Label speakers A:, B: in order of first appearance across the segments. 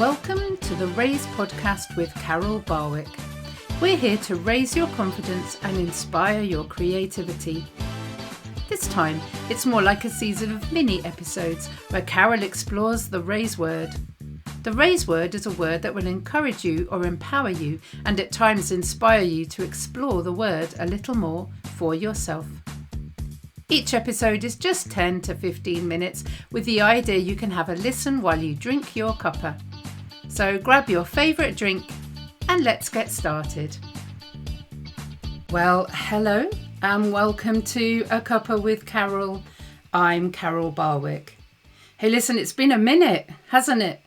A: Welcome to the Raise podcast with Carol Barwick. We're here to raise your confidence and inspire your creativity. This time, it's more like a season of mini episodes where Carol explores the raise word. The raise word is a word that will encourage you or empower you and at times inspire you to explore the word a little more for yourself. Each episode is just 10 to 15 minutes with the idea you can have a listen while you drink your cuppa. So grab your favourite drink and let's get started. Well, hello and welcome to A Cuppa with Carol. I'm Carol Barwick. Hey, listen, it's been a minute, hasn't it?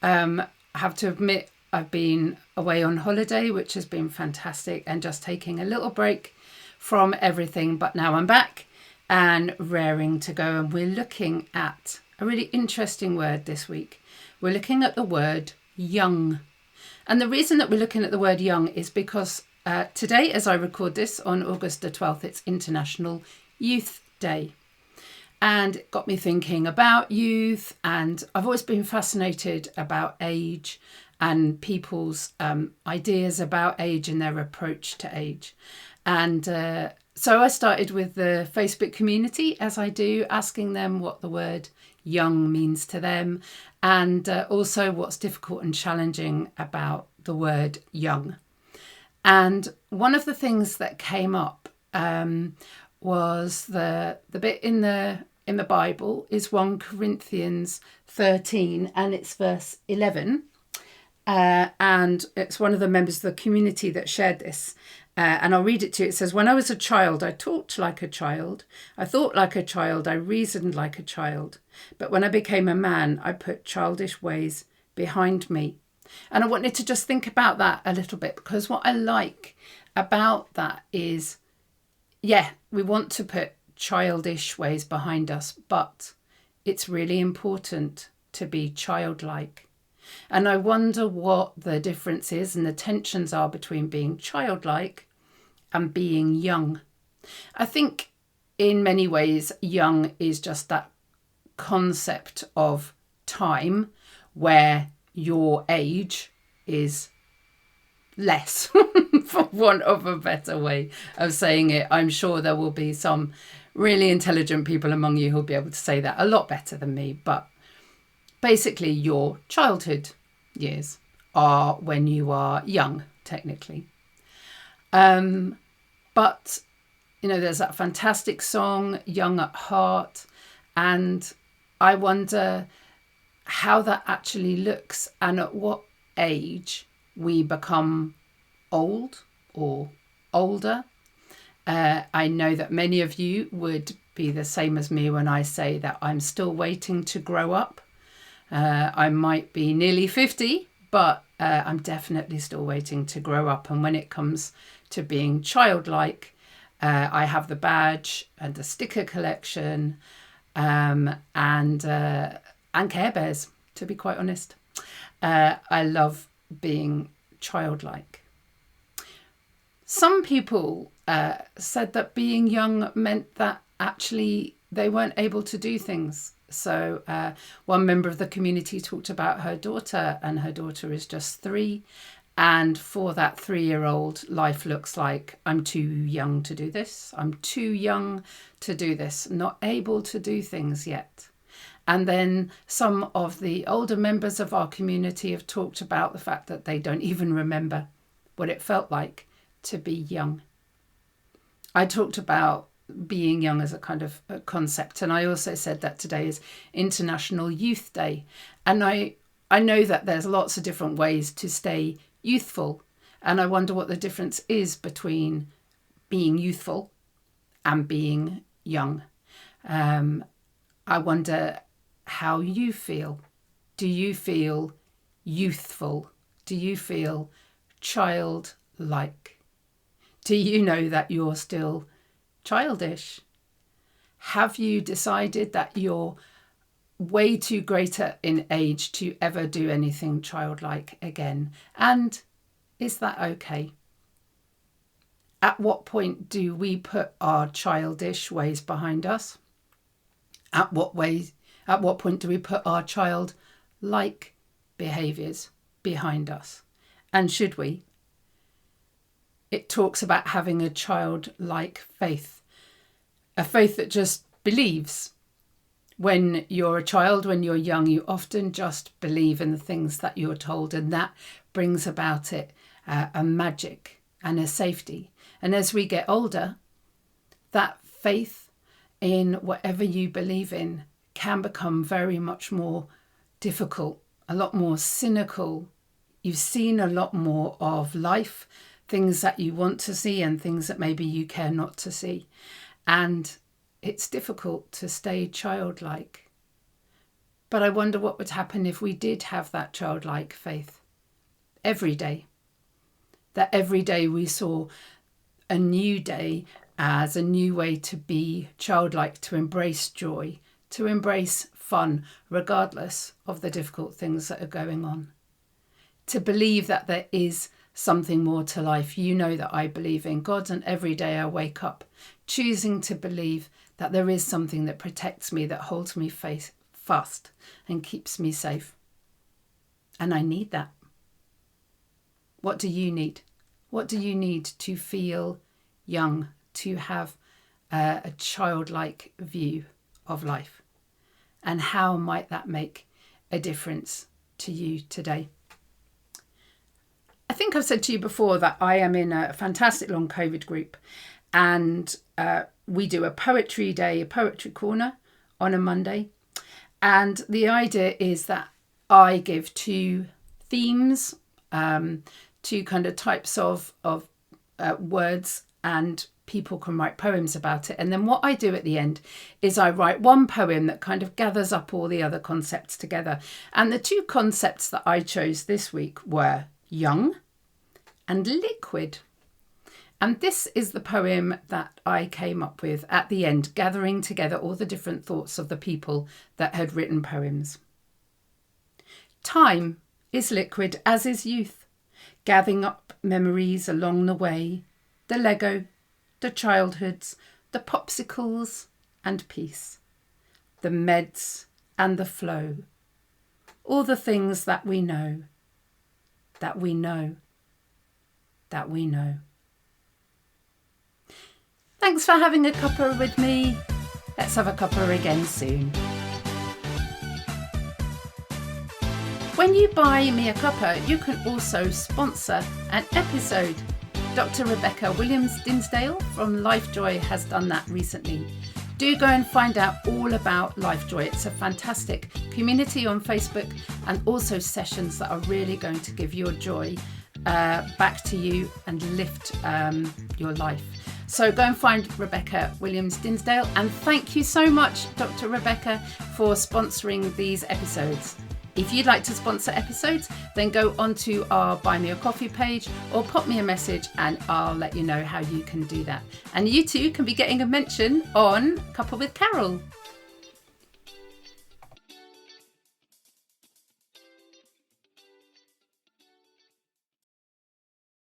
A: I have to admit I've been away on holiday, which has been fantastic, and just taking a little break from everything. But now I'm back and raring to go, and we're looking at a really interesting word this week. We're looking at the word young. And the reason that we're looking at the word young is because today, as I record this on August the 12th, it's International Youth Day. And it got me thinking about youth, and I've always been fascinated about age and people's ideas about age and their approach to age. And so I started with the Facebook community, as I do, asking them what the word young means to them, and also what's difficult and challenging about the word young. And one of the things that came up was the bit in the Bible is 1 Corinthians 13, and it's verse 11. And it's one of the members of the community that shared this. And I'll read it to you. It says, "When I was a child, I talked like a child. I thought like a child. I reasoned like a child. But when I became a man, I put childish ways behind me." And I wanted to just think about that a little bit, because what I like about that is, yeah, we want to put childish ways behind us, but it's really important to be childlike. And I wonder what the difference is and the tensions are between being childlike and being young. I think in many ways, young is just that concept of time where your age is less, for want of a better way of saying it. I'm sure there will be some really intelligent people among you who'll be able to say that a lot better than me, but basically your childhood years are when you are young, technically. But, you know, there's that fantastic song, Young at Heart, and I wonder how that actually looks and at what age we become old or older. I know that many of you would be the same as me when I say that I'm still waiting to grow up. I might be nearly 50, but I'm definitely still waiting to grow up. And when it comes to being childlike, I have the badge and the sticker collection and Care Bears, to be quite honest. I love being childlike. Some people said that being young meant that actually they weren't able to do things. So one member of the community talked about her daughter, and her daughter is just 3. And for that 3-year-old, life looks like, I'm too young to do this. I'm too young to do this. Not able to do things yet. And then some of the older members of our community have talked about the fact that they don't even remember what it felt like to be young. I talked about being young as a kind of a concept, and I also said that today is International Youth Day. And I know that there's lots of different ways to stay youthful, and I wonder what the difference is between being youthful and being young. I wonder how you feel. Do you feel youthful? Do you feel childlike? Do you know that you're still childish? Have you decided that you're way too greater in age to ever do anything childlike again? And is that okay? At what point do we put our childish ways behind us? At what point do we put our childlike behaviours behind us. And should we? It talks about having a childlike faith, a faith that just believes. When you're a child, when you're young, you often just believe in the things that you're told, and that brings about it a magic and a safety. And as we get older, that faith in whatever you believe in can become very much more difficult, a lot more cynical. You've seen a lot more of life, things that you want to see and things that maybe you care not to see. And it's difficult to stay childlike. But I wonder what would happen if we did have that childlike faith every day. That every day we saw a new day as a new way to be childlike, to embrace joy, to embrace fun, regardless of the difficult things that are going on. To believe that there is something more to life. You know that I believe in God, and every day I wake up choosing to believe that there is something that protects me, that holds me fast and keeps me safe. And I need that. What do you need? What do you need to feel young, to have a childlike view of life? And how might that make a difference to you today? I think I've said to you before that I am in a fantastic long COVID group, and we do a poetry day, a poetry corner on a Monday. And the idea is that I give two themes, two kind of types of words, and people can write poems about it. And then what I do at the end is I write one poem that kind of gathers up all the other concepts together. And the two concepts that I chose this week were young and liquid. And this is the poem that I came up with at the end, gathering together all the different thoughts of the people that had written poems. Time is liquid, as is youth, gathering up memories along the way, the Lego, the childhoods, the popsicles and peace, the meds and the flow, all the things that we know, that we know, that we know. Thanks for having a cuppa with me. Let's have a cuppa again soon. When you buy me a cuppa, you can also sponsor an episode. Dr. Rebecca Williams-Dinsdale from Lifejoy has done that recently. Do go and find out all about Lifejoy. It's a fantastic community on Facebook, and also sessions that are really going to give your joy back to you and lift your life. So go and find Rebecca Williams-Dinsdale, and thank you so much, Dr. Rebecca, for sponsoring these episodes. If you'd like to sponsor episodes, then go onto our Buy Me a Coffee page or pop me a message and I'll let you know how you can do that. And you too can be getting a mention on Cuppa with Carol.